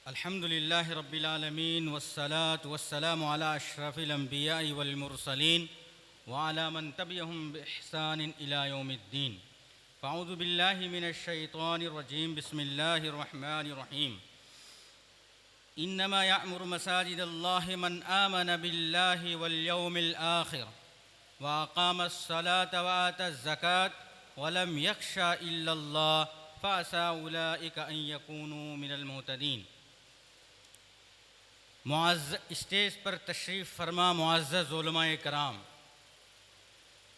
अल्हम्दुलिल्लाहि रब्बिल आलमीन वस्सलातु वस्सलामु अला अशरफिल अंबियाइ वल मुरसलीन व अला मन तबिअहुम बिइहसानिन इला यौमिद्दीन। फ़अऊज़ु बिल्लाहि मिनश शैतानिर रजीम। बिस्मिल्लाहिर रहमानिर रहीम। इन्नमा यअमुरु मसाजिदल्लाहि मन आमन बिल्लाहि वल यौमिल आखिर व अक़ामस सलाता व आतज़ ज़कात व लम यख़शा इल्लल्लाह फ़असा उलाइका अन यकूनू मिनल मुहतदीन। स्टेज पर तशरीफ़ फरमा मुअज़्ज़ज़ उलमाए कराम,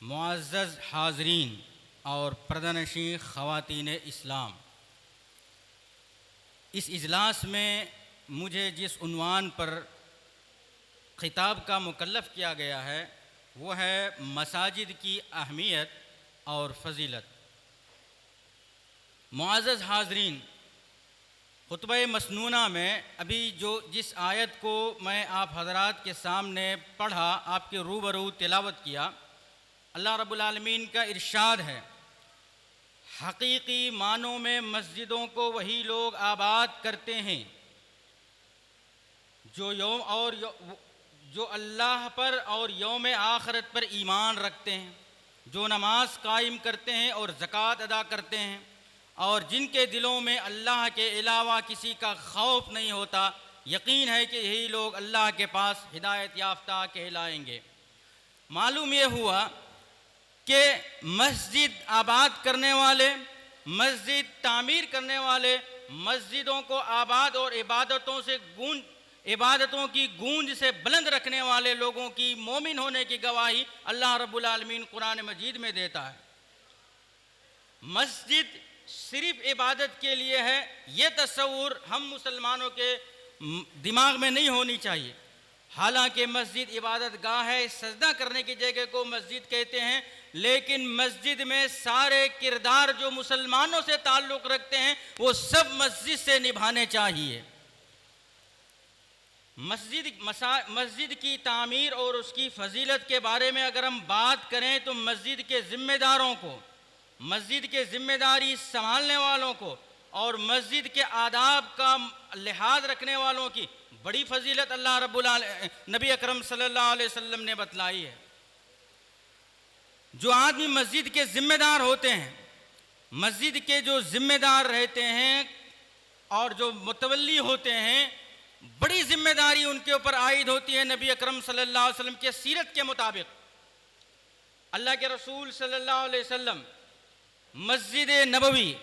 मुअज़्ज़ज़ हाज़रीन और पर्दानशीं ख़वातीन इस्लाम, इस इजलास में मुझे जिस उन्वान पर ख़िताब का मुकल्लफ़ किया गया है वो है मसाजिद की अहमियत और फ़ज़ीलत। मुअज़्ज़ज़ हाज़रीन, खुतबा मसनूना में अभी जिस आयत को मैं आप हज़रात के सामने पढ़ा, आपके रूबरू तिलावत किया, अल्लाह रब्बुल आलमीन का इरशाद है, हकीकी मानों में मस्जिदों को वही लोग आबाद करते हैं जो अल्लाह पर और यौम आखिरत पर ईमान रखते हैं, जो नमाज कायम करते हैं और ज़कात अदा करते हैं, और जिनके दिलों में अल्लाह के अलावा किसी का खौफ नहीं होता। यकीन है कि यही लोग अल्लाह के पास हिदायत याफ्ता कहलाएंगे। मालूम ये हुआ कि मस्जिद आबाद करने वाले, मस्जिद तामीर करने वाले, मस्जिदों को आबाद और इबादतों की गूंज से बुलंद रखने वाले लोगों की मोमिन होने की गवाही अल्लाह रब्बुल आलमीन कुरान मजीद में देता है। मस्जिद सिर्फ इबादत के लिए है, ये तस्वुर हम मुसलमानों के दिमाग में नहीं होनी चाहिए। हालांकि मस्जिद इबादत गाह है, सजदा करने की जगह को मस्जिद कहते हैं, लेकिन मस्जिद में सारे किरदार जो मुसलमानों से ताल्लुक़ रखते हैं वो सब मस्जिद से निभाने चाहिए। मस्जिद की तामीर और उसकी फ़जीलत के बारे में अगर हम बात करें तो मस्जिद के ज़िम्मेदारों को, मस्जिद के ज़िम्मेदारी संभालने वालों को और मस्जिद के आदाब का लिहाज रखने वालों की बड़ी फ़जीलत अल्लाह नबी अकरम सल्लल्लाहु अलैहि वसल्लम ने बतलाई है। जो आदमी मस्जिद के ज़िम्मेदार होते हैं, मस्जिद के जो ज़िम्मेदार रहते हैं और जो मुतवल्ली होते हैं, बड़ी ज़िम्मेदारी उनके ऊपर आयद होती है। नबी अकरम सल्लल्लाहु अलैहि वसल्लम के सीरत के मुताबिक अल्लाह के रसूल सल्लल्लाहु अलैहि वसल्लम मस्जिद नबवी,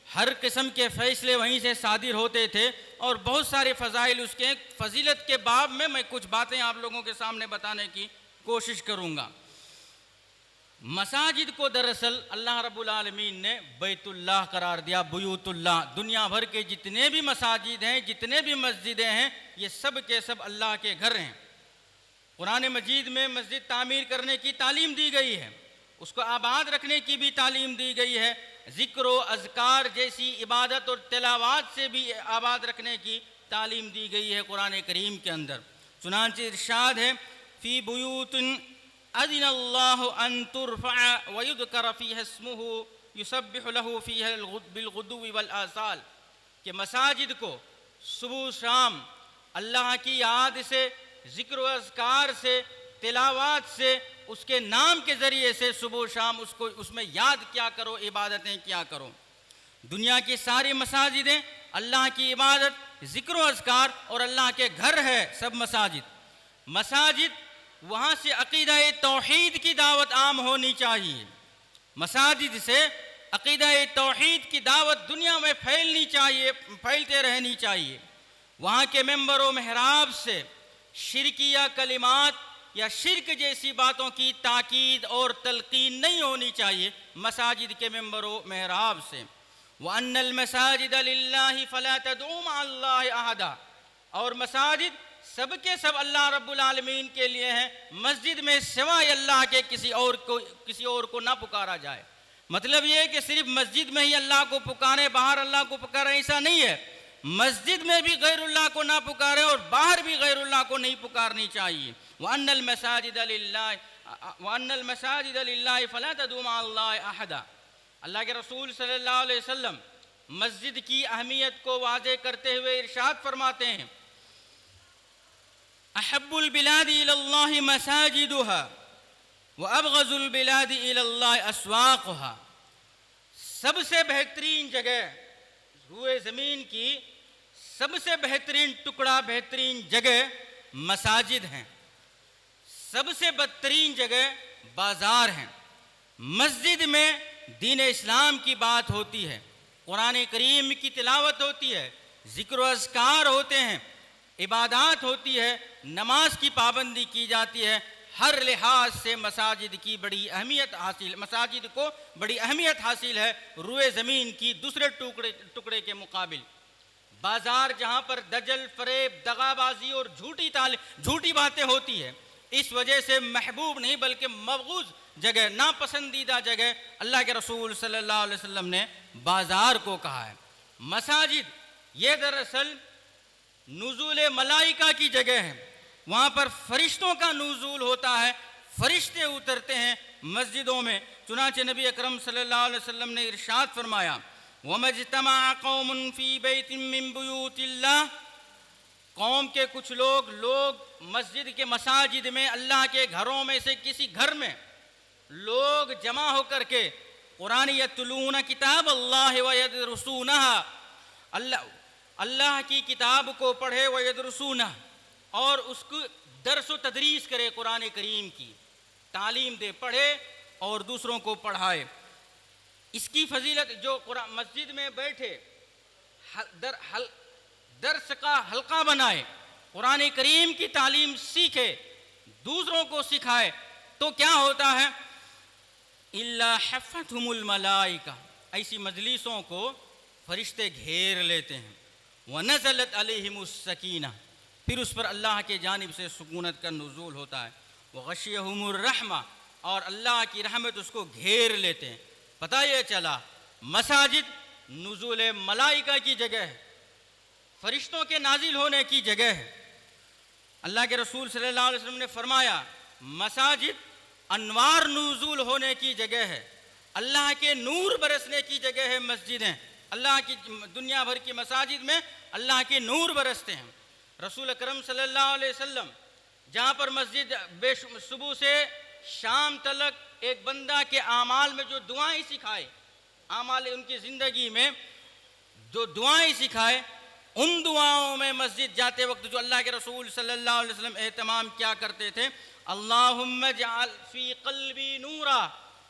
हर किस्म के फ़ैसले वहीं से सादिर होते थे और बहुत सारे फ़ज़ाइल उसके। फ़जीलत के बाब में मैं कुछ बातें आप लोगों के सामने बताने की कोशिश करूँगा। मसाजिद को दरअसल अल्लाह रब्बुल आलमीन ने बैतुल्लाह करार दिया, बुयूतुल्लाह। दुनिया भर के जितने भी मसाजिद हैं, जितने भी मस्जिदें हैं, ये सब के सब अल्लाह के घर हैं। कुरान मजीद में मस्जिद तामीर करने की तालीम दी गई है, उसको आबाद रखने की भी तालीम दी गई है, ज़िक्र व अज़कार जैसी इबादत और तिलावात से भी आबाद रखने की तालीम दी गई है कुरान करीम के अंदर। चुनांचे इरशाद है, फ़ी बुयूतिन अज़िनल्लाहु अन तुरफ़अ व युज़करा फ़ीहा इस्मुहु युसब्बिहु लहू फ़ीहा बिलग़ुदुव्वि वल आसाल, कि मसाजिद को सुबह शाम अल्लाह की याद से, ज़िक्र व अज़कार से, तिलावात से, उसके नाम के ज़रिए से सुबह शाम उसमें याद क्या करो, इबादतें क्या करो। दुनिया की सारी मसाजिदें अल्लाह की इबादत, ज़िक्र व अज़कार और अल्लाह के घर है सब मसाजिद वहाँ से अक़ीदा तौहीद की दावत आम होनी चाहिए। मसाजिद से अक़ीदा तौहीद की दावत दुनिया में फैलनी चाहिए, फैलते रहनी चाहिए। वहाँ के मेंबर व महराब से शिरकिया कलिमात या शिरक जैसी बातों की ताकीद और तलकीन नहीं होनी चाहिए मसाजिद के मेंबर व महराब से। व अन्नल मसाजिद लिल्लाहि फला तदऊ मअल्लाहि अहदा, और मसाजिद सब के सब अल्लाह रब्बुल आलमीन के लिए हैं, मस्जिद में सिवाय अल्लाह के किसी और को ना पुकारा जाए। मतलब ये है कि सिर्फ मस्जिद में ही अल्लाह को पुकारें, बाहर अल्लाह को पुकारें, ऐसा नहीं है। मस्जिद में भी गैरुल्लाह को ना पुकारें और बाहर भी गैरुल्लाह को नहीं पुकारनी चाहिए। व अन्नल मसाजिद लिल्लाहि फला तदऊ मअल्लाहि अहदा। अल्लाह के रसूल सल्लल्लाहु अलैहि वसल्लम मस्जिद की अहमियत को वाज़े करते हुए इरशाद फरमाते हैं, अहब्बुल बिलादी इलल्लाहि मसाजिदुहा व अबग़ज़ुल बिलादी इलल्लाहि अस्वाक़ुहा। सबसे बेहतरीन जगह, रूए ज़मीन की सबसे बेहतरीन टुकड़ा, बेहतरीन जगह मसाजिद हैं। सबसे बदतरीन जगह बाज़ार हैं। मस्जिद में दीन इस्लाम की बात होती है, कुरान करीम की तिलावत होती है, ज़िक्र व अज़कार होते हैं, इबादत होती है, नमाज की पाबंदी की जाती है। हर लिहाज से मसाजिद की बड़ी अहमियत हासिल, मसाजिद को बड़ी अहमियत हासिल है रूए ज़मीन की दूसरे टुकड़े के मुकाबिल। बाज़ार जहाँ पर दजल, फरेब, दगाबाजी और झूठी बातें होती है, इस वजह से महबूब नहीं बल्कि मबगूज़ जगह, नापसंदीदा जगह अल्लाह के रसूल सल्लल्लाहु अलैहि वसल्लम ने बाज़ार को कहा है। मसाजिद ये दरअसल नुज़ूल मलाइका की जगह है। वहाँ पर फरिश्तों का नुज़ूल होता है, फरिश्ते उतरते हैं मस्जिदों में। चुनांचे नबी अकरम सल्लल्लाहु अलैहि वसल्लम ने इरशाद फरमाया, वमज्तमा कौमुन फी बैतिन मिन बुयूतिल्लाह, कौम के कुछ लोग मस्जिद के मसाजिद में, अल्लाह के घरों में से किसी घर में लोग जमा होकर के कुरान यतलून किताब अल्लाह व यदरुसूनहा, अल्लाह की किताब को पढ़े, व यदरुसूनहा, और उसको दर्स व तदरीस करे, कुरान करीम की तालीम दे, पढ़े और दूसरों को पढ़ाए। इसकी फजीलत जो मस्जिद में बैठे दर्स का हल्का बनाए, कुरान करीम की तालीम सीखे, दूसरों को सिखाए, तो क्या होता है, इल्ला हफ़्फ़तहुमुल मलाइका, ऐसी मजलिसों को फरिश्ते घेर लेते हैं। व नज़लत अलैहिमुस सकीना, फिर उस पर अल्लाह के जानिब से सुकूनत का नुज़ूल होता है। व गशियहुमुर रहमा, और अल्लाह की रहमत उसको घेर लेते हैं। पता ये चला मसाजिद नुज़ूल मलाइका की जगह है, फरिश्तों के नाजिल होने की जगह है। अल्लाह के रसूल सल्लल्लाहु अलैहि वसल्लम ने फरमाया, मसाजिद अनवार नुज़ूल होने की जगह है, अल्लाह के नूर बरसने की जगह है मस्जिदें। अल्लाह की दुनिया भर की मसाजिद में अल्लाह के नूर बरसते हैं। रसूल अकरम सल्लल्लाहु अलैहि वसल्लम जहाँ पर मस्जिद सुबह से शाम तक एक बंदा के आमाल में जो दुआएं सिखाए, आमाल उनकी ज़िंदगी में जो दुआएं सिखाए, उन दुआओं में मस्जिद जाते वक्त जो अल्लाह के रसूल सल्लल्लाहु अलैहि वसल्लम एहतमाम क्या करते थे, अल्लाहुम्मा जअल फी क़ल्बी नूरा,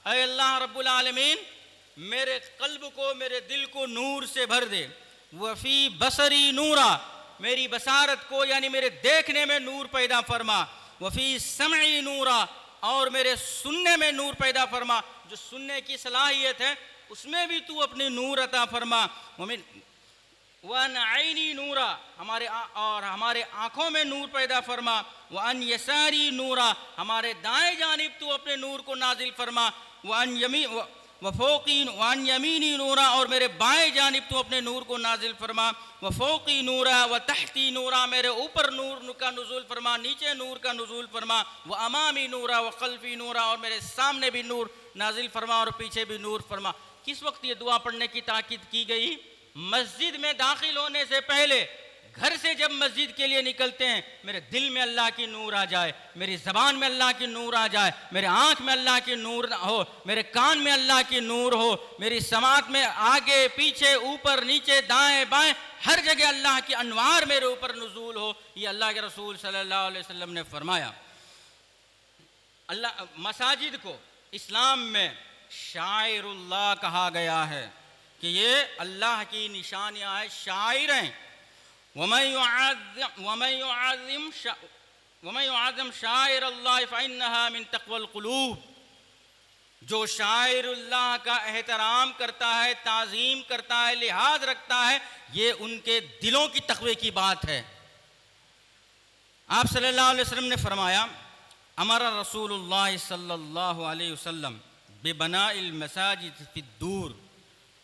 ऐ अल्लाह रब्बुल आलमीन मेरे क़ल्ब को, मेरे दिल को नूर से भर दे। वफ़ी बसरी नूरा, मेरी बसारत को यानी मेरे देखने में नूर पैदा फरमा। वफ़ी समई नूरा, और मेरे सुनने में नूर पैदा फरमा, जो सुनने की सलाहियत है उसमें भी तू अपनी नूर अता फरमा। वन आईनी नूरा, हमारे आँखों में नूर पैदा फरमा। वन यसारी नूरा, हमारे दाएं जानिब तू अपने नूर को नाजिल फरमा। वन यमीनी नूरा, और मेरे बाएं जानिब तू अपने नूर को नाजिल फरमा। वफ़ौक़ी नूरा व तहती नूरा, मेरे ऊपर नूर का नुज़ूल फरमा, नीचे नूर का नुज़ूल फरमा। व अमामी नूरा व ख़ल्फ़ी नूरा, और मेरे सामने भी नूर नाजिल फरमा और पीछे भी नूर फरमा। किस वक्त ये दुआ पढ़ने की ताकीद की गई? मस्जिद में दाखिल होने से पहले, घर से जब मस्जिद के लिए निकलते हैं, मेरे दिल में अल्लाह की नूर आ जाए, मेरी ज़बान में अल्लाह की नूर आ जाए, मेरे आँख में अल्लाह की नूर हो, मेरे कान में अल्लाह की नूर हो, मेरी समात में आगे पीछे ऊपर नीचे दाएं बाएं हर जगह अल्लाह की अनवार मेरे ऊपर नुज़ूल हो। ये अल्लाह के रसूल सल्लल्लाहु अलैहि वसल्लम ने फरमाया। अल्लाह मसाजिद को इस्लाम में शाइरुल्लाह कहा गया है कि ये अल्लाह की निशानियाँ हैं, शाइर हैं। वमन युअज़्ज़िम शाइर अल्लाह फ़इन्नहा मिन तक़वल क़ुलूब, जो शाइरुल्लाह का एहतराम करता है, ताज़ीम करता है, लिहाज रखता है, ये उनके दिलों की तक़वे की बात है। आप सल्लल्लाहु अलैहि वसल्लम ने फरमाया, अमर रसूलुल्लाह सल्लल्लाहु अलैहि वसल्लम बिबनाइल मसाजिद फिद्दूर।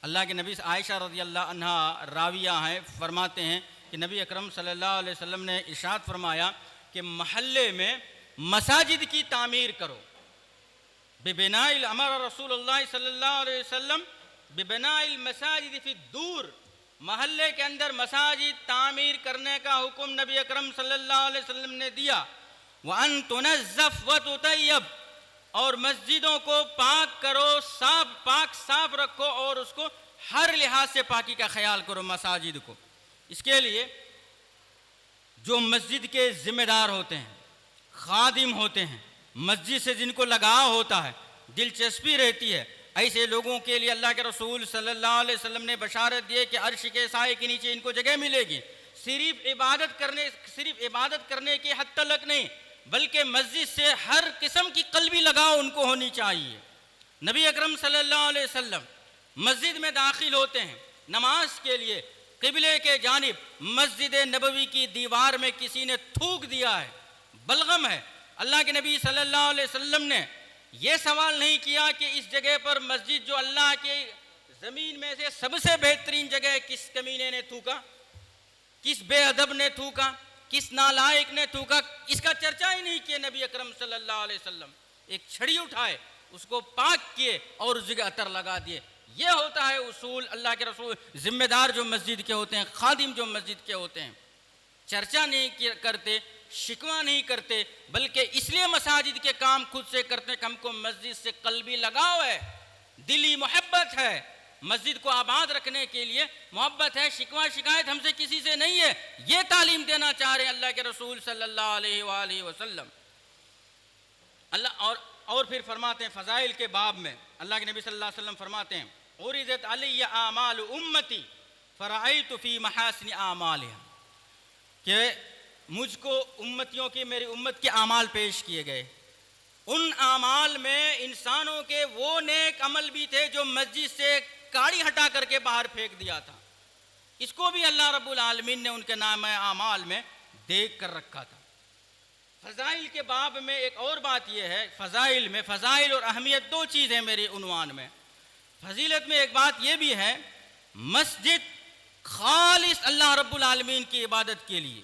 अल्लाह के नबी आयशा रज़ियल्लाहु अन्हा राविया हैं, फरमाते हैं कि नबी अकरम सल्लल्लाहु अलैहि वसल्लम ने इरशाद फरमाया कि महल्ले में मसाजिद की तामीर करो। बेबनाइल अमर रसूलुल्लाह सल्लल्लाहु अलैहि वसल्लम बिबनाइल मसाजिद फी दूर, महल्ले के अंदर मसाजिद तामीर करने का हुक्म नबी अकरम सल्लल्लाहु अलैहि वसल्लम ने दिया। व अन तुनज़्ज़फ़ व तुतय्यब, और मस्जिदों को पाक करो, साफ रखो और उसको हर लिहाज से पाकी का ख्याल करो मसाजिद को। इसके लिए जो मस्जिद के ज़िम्मेदार होते हैं, खादिम होते हैं, मस्जिद से जिनको लगाव होता है, दिलचस्पी रहती है, ऐसे लोगों के लिए अल्लाह के रसूल सल्लल्लाहु अलैहि वसल्लम ने बशारत दी कि अर्श के साए के नीचे इनको जगह मिलेगी। सिर्फ इबादत करने की हद तक नहीं, बल्कि मस्जिद से हर किस्म की कल्बी लगाव उनको होनी चाहिए। नबी अकरम सल्लल्लाहु अलैहि वसल्लम मस्जिद में दाखिल होते हैं नमाज के लिए, किबले के जानिब मस्जिद नबवी की दीवार में किसी ने थूक दिया है, बलगम है। अल्लाह के नबी सल्लल्लाहु अलैहि वसल्लम ने यह सवाल नहीं किया कि इस जगह पर मस्जिद जो अल्लाह के ज़मीन में से सबसे बेहतरीन जगह है, किस कमीने ने थूका, किस बेअदब ने थूका, किस नालायक ने थूका, इसका चर्चा ही नहीं किए नबी अकरम सल्लल्लाहु अलैहि वसल्लम। एक छड़ी उठाए, उसको पाक किए और उस जगह अतर लगा दिए। यह होता है उसूल अल्लाह के रसूल। जिम्मेदार जो मस्जिद के होते हैं, खादिम जो मस्जिद के होते हैं, चर्चा नहीं करते, शिकवा नहीं करते, बल्कि इसलिए मसाजिद के काम खुद से करते हैं कि हमको मस्जिद से कल्बी लगाव है, दिली मोहब्बत है, मस्जिद को आबाद रखने के लिए मोहब्बत है, शिकवा शिकायत हमसे किसी से नहीं है। ये तालीम देना चाह रहे हैं अल्लाह के रसूल सल्लल्लाहु अलैहि वसल्लम। अल्लाह और फिर फरमाते हैं फ़ज़ाइल के बाब में, अल्लाह के नबी सल्लल्लाहु अलैहि वसल्लम फरमाते हैं उरिदत अलैया आमाल उम्मती फ़रअयतु फ़ी महासिन आमालिहा, कि मुझको उम्मतियों की, मेरी उम्मत के आमाल पेश किए गए। उन आमाल में इंसानों के वो नेक अमल भी थे जो मस्जिद से काड़ी हटा करके बाहर फेंक दिया था। इसको भी अल्लाह रब्बुल आलमीन ने उनके नाम आमाल में देख कर रखा था। फ़ज़ाइल के बाब में एक और बात यह है, फ़ज़ाइल में फ़ज़ाइल और अहमियत दो चीज़ है मेरे उन्वान में। फजीलत में एक बात यह भी है, मस्जिद खालिस अल्लाह रब्बुल आलमीन की इबादत के लिए,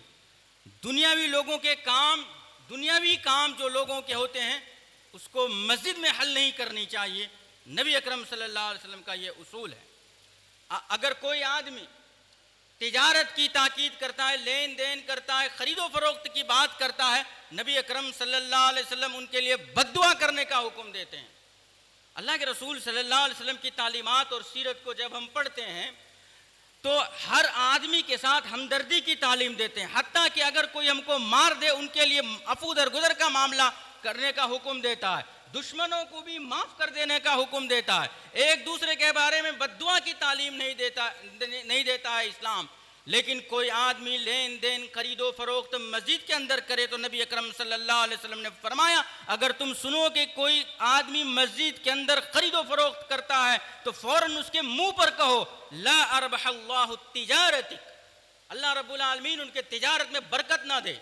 दुनियावी लोगों के काम, दुनियावी काम जो लोगों के होते हैं उसको मस्जिद में हल नहीं करनी चाहिए। नबी अकरम सल्लल्लाहु अलैहि वसल्लम का ये उसूल है। अगर कोई आदमी तिजारत की ताकीद करता है, लेन देन करता है, खरीदो फरोख्त की बात करता है, नबी अकरम सल्लल्लाहु अलैहि वसल्लम उनके लिए बद्दुआ करने का हुक्म देते हैं। अल्लाह के रसूल सल्लल्लाहु अलैहि वसल्लम की तालीमात और सीरत को जब हम पढ़ते हैं तो हर आदमी के साथ हमदर्दी की तालीम देते हैं। हत्ता कि अगर कोई हमको मार दे, उनके लिए अफू दरगुदर का मामला करने का हुक्म देता है, दुश्मनों को भी माफ़ कर देने का हुक्म देता है। एक दूसरे के बारे में बद्दुआ की तालीम नहीं देता है इस्लाम। लेकिन कोई आदमी लेन देन, खरीदो फरोख्त मस्जिद के अंदर करे तो नबी अकरम सल्लल्लाहु अलैहि वसल्लम ने फरमाया, अगर तुम सुनो कि कोई आदमी मस्जिद के अंदर खरीदो फरोख्त करता है तो फ़ौरन उसके मुंह पर कहो ला अरबहल्लाहु तिजारतिक, अल्लाह रब्बुल आलमीन उनके तिजारत में बरकत ना दे।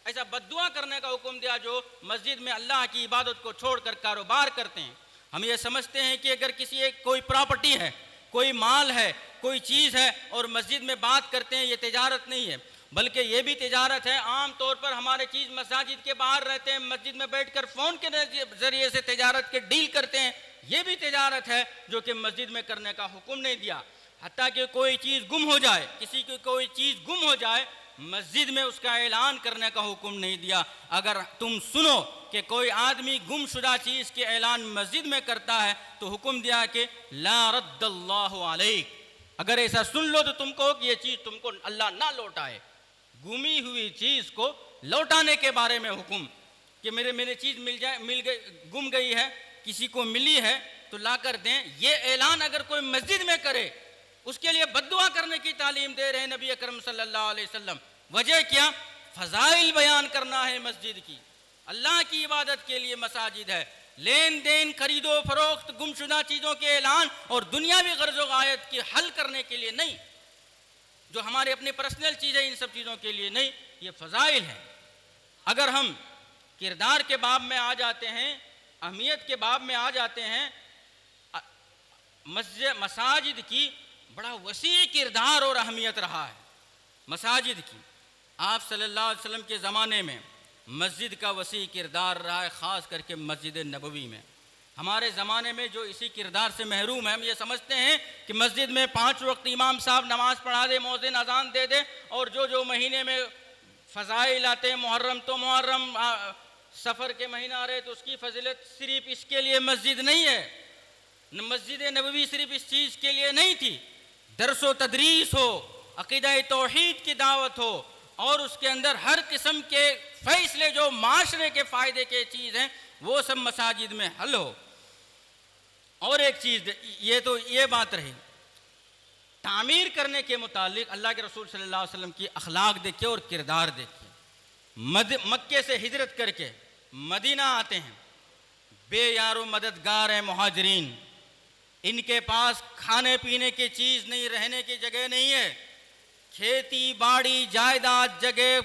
ऐसा बद्दुआ करने का हुक्म दिया जो मस्जिद में अल्लाह की इबादत को छोड़कर कारोबार करते हैं। हम ये समझते हैं कि अगर किसी कोई प्रॉपर्टी है, कोई माल है, कोई चीज़ है और मस्जिद में बात करते हैं, ये तिजारत नहीं है, बल्कि ये भी तिजारत है। आम तौर पर हमारे चीज़ मसाजिद के बाहर रहते हैं, मस्जिद में बैठकर फ़ोन के ज़रिए से तिजारत के डील करते हैं, ये भी तिजारत है जो कि मस्जिद में करने का हुक्म नहीं दिया। हत्ता कि कोई चीज़ गुम हो जाए, किसी की कोई चीज़ गुम हो जाए, मस्जिद में उसका ऐलान करने का हुक्म नहीं दिया। अगर तुम सुनो कि कोई आदमी गुमशुदा चीज़ के ऐलान मस्जिद में करता है तो हुक्म दिया कि ला रद्दल्लाहु अलैक, अगर ऐसा सुन लो तो तुम कहो कि ये चीज़ तुमको अल्लाह ना लौटाए। गुमी हुई चीज़ को लौटाने के बारे में हुक्म कि मेरे चीज़ मिल गई, गुम गई है, किसी को मिली है तो ला कर दें। ये ऐलान अगर कोई मस्जिद में करे उसके लिए बद्दुआ करने की तालीम दे रहे हैं नबी अकरम सल्लल्लाहु अलैहि वसल्लम। वजह क्या? फ़ज़ाइल बयान करना है मस्जिद की, अल्लाह की इबादत के लिए मसाजिद है। लेन देन, खरीदो फरोख्त, गुमशुदा चीज़ों के ऐलान और दुनियावी गर्ज़ो गायत की हल करने के लिए नहीं, जो हमारे अपने पर्सनल चीज़ें, इन सब चीज़ों के लिए नहीं, ये फ़ज़ाइल है। अगर हम किरदार के बाब में आ जाते हैं, अहमियत के बाब में आ जाते हैं, मसाजिद की बड़ा वसी किरदार और अहमियत रहा है मसाजिद की। आप सल्लल्लाहु अलैहि वसल्लम के ज़माने में मस्जिद का वसी किरदार रहा है, ख़ास करके मस्जिद नबवी में। हमारे ज़माने में जो इसी किरदार से महरूम है, हम ये समझते हैं कि मस्जिद में 5 वक्त इमाम साहब नमाज पढ़ा दे, मौज़िन अजान दे दे, और जो महीने में फ़ज़ाइल आते हैं, मुहर्रम तो मुहर्रम, सफ़र के महीना आ रहे तो उसकी फजीलत, सिर्फ इसके लिए मस्जिद नहीं है। मस्जिद नबवी सिर्फ इस चीज़ के लिए नहीं थी। दर्स व तदरीस हो, अक़ीदा तौहीद की दावत हो, और उसके अंदर हर किस्म के फ़ैसले जो माशरे के फ़ायदे के चीज़ हैं वो सब मसाजिद में हल हो। और एक चीज़, ये बात रही तामीर करने के मुतालिक। अल्लाह के रसूल सल्लल्लाहु अलैहि वसल्लम की अखलाक देखिए और किरदार देखिए। मक्के से हिजरत करके मदीना आते हैं, बेयारो मददगार हैं मुहाजिरीन, इनके पास खाने पीने की चीज़ नहीं, रहने की जगह नहीं है, खेती बाड़ी जायदाद जगह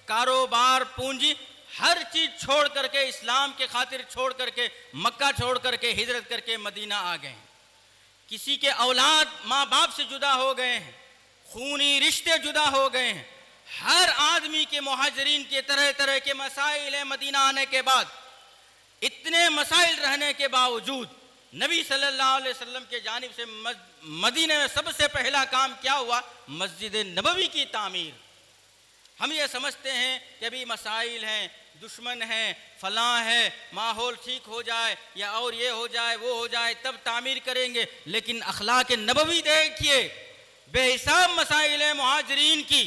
कारोबार पूंजी हर चीज़ छोड़ करके, इस्लाम के खातिर छोड़ करके, मक्का छोड़ करके हिजरत करके मदीना आ गए हैं। किसी के औलाद माँ बाप से जुदा हो गए हैं, खूनी रिश्ते जुदा हो गए हैं। हर आदमी के मुहाजिरीन के तरह तरह के मसाइल हैं। मदीना आने के बाद इतने मसाइल रहने के बावजूद नबी सल्लल्लाहु अलैहि वसल्लम के जानिब से मदीने में सबसे पहला काम क्या हुआ? मस्जिद नबवी की तामीर। हम ये समझते हैं कि अभी मसाइल हैं, दुश्मन हैं, फलां है, माहौल ठीक हो जाए या और ये हो जाए वो हो जाए तब तामीर करेंगे, लेकिन अखलाक नबवी देखिए। बेहिसाब मसाइल हैं मुहाजिरीन की।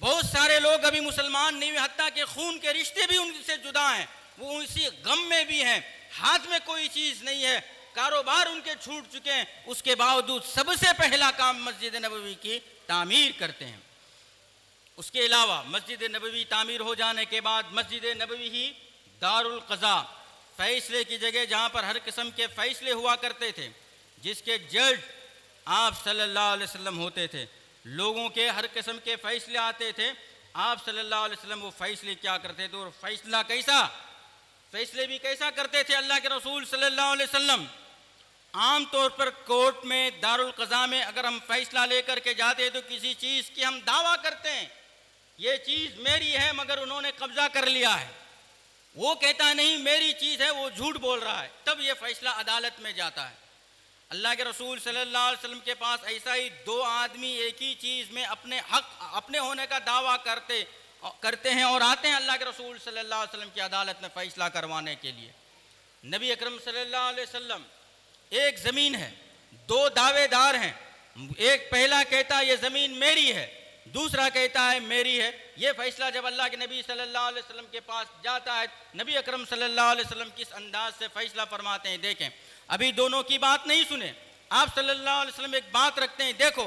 बहुत सारे लोग अभी मुसलमान नहीं हुए, हत्ता के खून के रिश्ते भी उनसे जुदा हैं, वो इसी गम में भी हैं, हाथ में कोई चीज़ नहीं है, कारोबार उनके छूट चुके हैं, उसके बावजूद सबसे पहला काम मस्जिद नबवी की तामीर करते हैं। उसके अलावा मस्जिद नबवी तामीर हो जाने के बाद मस्जिद नबवी ही दारुल क़ज़ा, फ़ैसले की जगह, जहाँ पर हर किस्म के फ़ैसले हुआ करते थे, जिसके जज आप सल्लल्लाहु अलैहि वसल्लम होते थे। लोगों के हर किस्म के फ़ैसले आते थे, आप सल्लल्लाहु अलैहि वसल्लम वो फ़ैसले क्या करते थे और फ़ैसले भी कैसा करते थे अल्लाह के रसूल सल्लल्लाहु अलैहि वसल्लम। आम तौर पर कोर्ट में, दारुल क़ज़ा में अगर हम फ़ैसला लेकर के जाते हैं तो किसी चीज़ की हम दावा करते हैं, ये चीज़ मेरी है मगर उन्होंने कब्ज़ा कर लिया है, वो कहता नहीं मेरी चीज़ है, वो झूठ बोल रहा है, तब ये फ़ैसला अदालत में जाता है। अल्लाह के रसूल सल्लल्लाहु अलैहि वसल्लम के पास ऐसा ही 2 आदमी एक ही चीज़ में अपने हक, अपने होने का दावा करते हैं और आते हैं अल्लाह के रसूल सल्लल्लाहु अलैहि वसल्लम की अदालत में फ़ैसला करवाने के लिए। नबी अकरम सल्लल्लाहु अलैहि वसल्लम, एक ज़मीन है, 2 दावेदार हैं, एक पहला कहता है ये ज़मीन मेरी है, दूसरा कहता है मेरी है। ये फ़ैसला जब अल्लाह के नबी सल्लल्लाहु अलैहि वसल्लम के पास जाता है, नबी अकरम सल्लल्लाहु अलैहि वसल्लम किस अंदाज से फ़ैसला फरमाते हैं देखें। अभी दोनों की बात नहीं सुने, आप सल्लल्लाहु अलैहि वसल्लम एक बात रखते हैं, देखो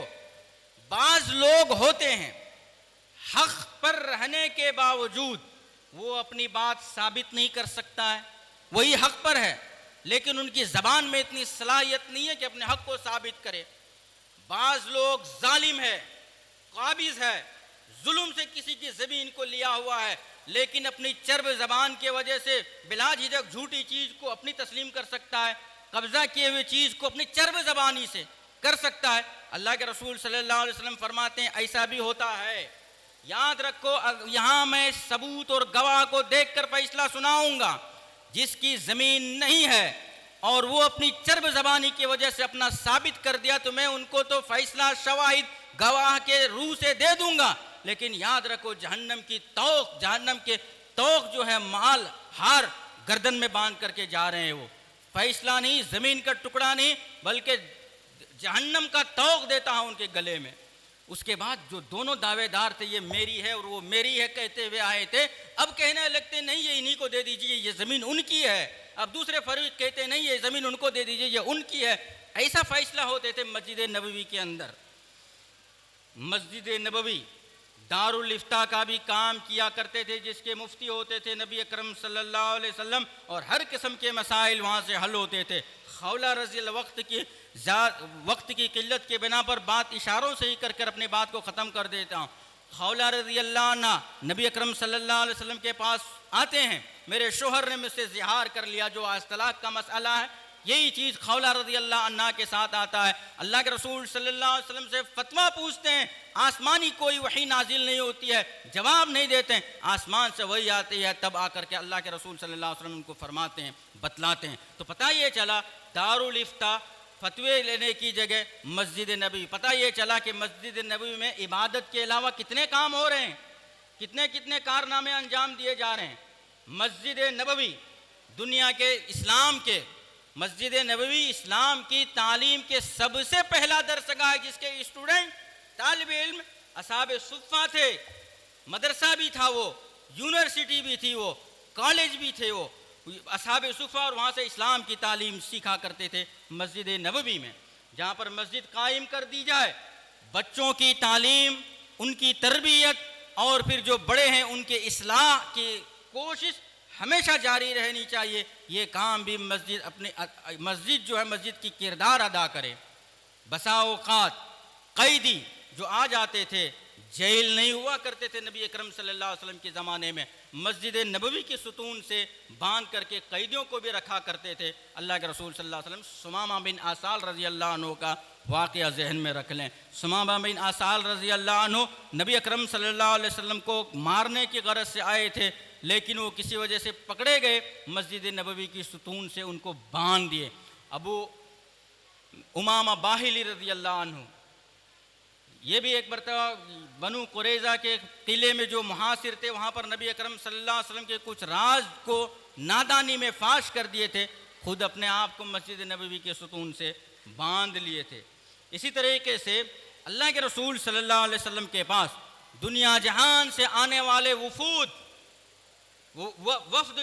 बाज़ लोग होते हैं हक़ पर रहने के बावजूद वो अपनी बात साबित नहीं कर सकता है, वही हक़ पर है लेकिन उनकी ज़बान में इतनी सलाहियत नहीं है कि अपने हक़ को साबित करे। बाज़ लोग जालिम है, काबिज़ है, जुल्म से किसी की ज़मीन को लिया हुआ है, लेकिन अपनी चर्ब ज़बान के वजह से बिला झिझक झूठी चीज़ को अपनी तस्लीम कर सकता है, कब्ज़ा किए हुए चीज़ को अपनी चर्ब ज़बानी से कर सकता है। अल्लाह के रसूल सल्लल्लाहु अलैहि वसल्लम फरमाते हैं ऐसा भी होता है। याद रखो, यहाँ मैं सबूत और गवाह को देख कर फैसला सुनाऊंगा, जिसकी ज़मीन नहीं है और वो अपनी चर्ब ज़बानी की वजह से अपना साबित कर दिया तो मैं उनको तो फैसला शवाहिद गवाह के रूह से दे दूंगा, लेकिन याद रखो जहन्नम के तौक जो है माल हार गर्दन में बांध करके जा रहे हैं। वो फैसला नहीं, ज़मीन का टुकड़ा नहीं, बल्कि जहन्नम का तौक देता हूँ उनके गले में। उसके बाद जो दोनों दावेदार थे, ये मेरी है और वो मेरी है कहते हुए आए थे, अब कहने लगते नहीं ये इन्हीं को दे दीजिए, ये ज़मीन उनकी है। अब दूसरे फरीक कहते नहीं ये ज़मीन उनको दे दीजिए, ये उनकी है। ऐसा फैसला होते थे मस्जिद नबवी के अंदर। मस्जिद नबवी दारुल इफ्ता का भी काम किया करते थे, जिसके मुफ्ती होते थे नबी अकरम सल्लल्लाहु अलैहि वसल्लम, और हर किस्म के मसाइल वहाँ से हल होते थे। खौला रज़ी वक्त की किल्लत के बिना पर बात इशारों से ही कर कर अपनी बात को ख़त्म कर देता हूँ। खौला रज़ी अल्लाह अन्हा नबी अकरम सल्लल्लाहु अलैहि वसल्लम के पास आते हैं, मेरे शोहर ने मुझसे ज़िहार कर लिया, जो आज तलाक का मसला है यही चीज़ खौला रज़ी अल्लाह अन्हा के साथ आता है। अल्लाह के रसूल सल्लल्लाहु अलैहि वसल्लम से फतवा पूछते हैं, आसमानी कोई वही नाजिल नहीं होती है, जवाब नहीं देते हैं, आसमान से वही आती है, तब आकर के अल्लाह के रसूल सल्लल्लाहु अलैहि वसल्लम उनको फरमाते हैं, बतलाते हैं। तो पता ये चला दारुल इफ्ता फतवे लेने की जगह मस्जिद नबवी, पता ये चला कि मस्जिद नबवी में इबादत के अलावा कितने काम हो रहे हैं, कितने कितने कारनामे अंजाम दिए जा रहे हैं। मस्जिद नबवी दुनिया के इस्लाम के मस्जिद नबवी इस्लाम की तालीम के सबसे पहला दरसगाह, जिसके स्टूडेंट तालिब इल्म असहाब सुफ़ा थे, मदरसा भी था वो, यूनिवर्सिटी भी थी वो, कॉलेज भी थे वो, असहाब सुफ़ा, और वहाँ से इस्लाम की तालीम सीखा करते थे मस्जिद नबवी में। जहाँ पर मस्जिद कायम कर दी जाए, बच्चों की तालीम, उनकी तरबियत और फिर जो बड़े हैं उनके इस्लाह की कोशिश हमेशा जारी रहनी चाहिए। ये काम भी मस्जिद जो है मस्जिद की किरदार अदा करे। बसा औक़ात कैदी जो आ जाते थे, जेल नहीं हुआ करते थे नबी अकरम सल्लल्लाहु अलैहि वसल्लम के ज़माने में, मस्जिद नबवी की सुतून से बांध करके कैदियों को भी रखा करते थे। अल्लाह के रसूल सल्लल्लाहु अलैहि वसल्लम सुमामा बिन आसाल रज़ी अल्लाह अन्हु का वाक़या जहन में रख लें। सुमामा बिन आसाल रज़ी अल्लाह अन्हु नबी अकरम सल्लल्लाहु अलैहि वसल्लम को मारने की गरज से आए थे, लेकिन वो किसी वजह से पकड़े गए, मस्जिद नबवी की सुतून से उनको बांध दिए। अबू उमामा बाहिली रज़ी अल्लाह अन्हु, ये भी एक मरतबा बनु कुरैज़ा के किले में जो मुहासिर थे, वहाँ पर नबी अकरम सल्लल्लाहु अलैहि वसल्लम के कुछ राज को नादानी में फाश कर दिए थे, खुद अपने आप को मस्जिद नबवी के सुतून से बांध लिए थे। इसी तरीके से अल्लाह के रसूल सल्लल्लाहु अलैहि वसल्लम के पास दुनिया जहान से आने वाले वफ़द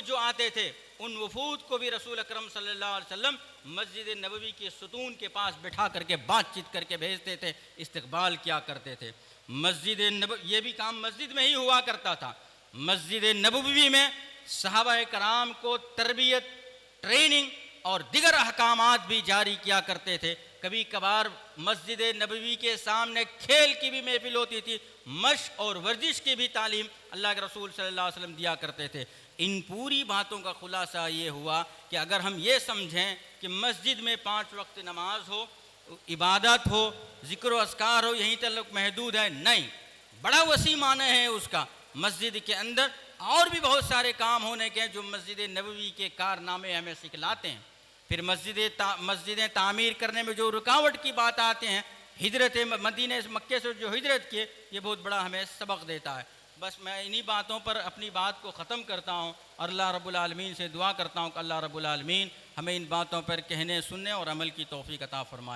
जो आते थे, उन वफूद को भी रसूल अकरम सल्लल्लाहु अलैहि वसल्लम मस्जिद नबवी के सुतून के पास बैठा करके बातचीत करके भेजते थे, इस्तकबाल किया करते थे। मस्जिद नबवी, ये भी काम मस्जिद में ही हुआ करता था। मस्जिद नबवी में सहाबा कराम को तरबियत, ट्रेनिंग और दिगर अहकामात भी जारी किया करते थे। कभी कभार मस्जिद नबवी के सामने खेल की भी महफिल होती थी, मश्क और वर्जिश की भी तालीम अल्लाह के रसूल सल्लल्लाहु अलैहि वसल्लम दिया करते थे। इन पूरी बातों का खुलासा ये हुआ कि अगर हम ये समझें कि मस्जिद में 5 वक्त नमाज हो, इबादत हो, ज़िक्र व अस्कार हो, यहीं तक महदूद है, नहीं, बड़ा वसी माने है उसका। मस्जिद के अंदर और भी बहुत सारे काम होने के हैं जो मस्जिद नबवी के कारनामे हमें सिखलाते हैं। फिर मस्जिदें तामीर करने में जो रुकावट की बात आते हैं, हिजरत मदीने से मक्के से जो हिजरत किए, ये बहुत बड़ा हमें सबक देता है। बस मैं इन्हीं बातों पर अपनी बात को ख़त्म करता हूँ और अल्लाह रब्बुल आलमीन से दुआ करता हूँ कि अल्लाह रब्बुल आलमीन हमें इन बातों पर कहने, सुनने और अमल की तौफीक अता फरमाए।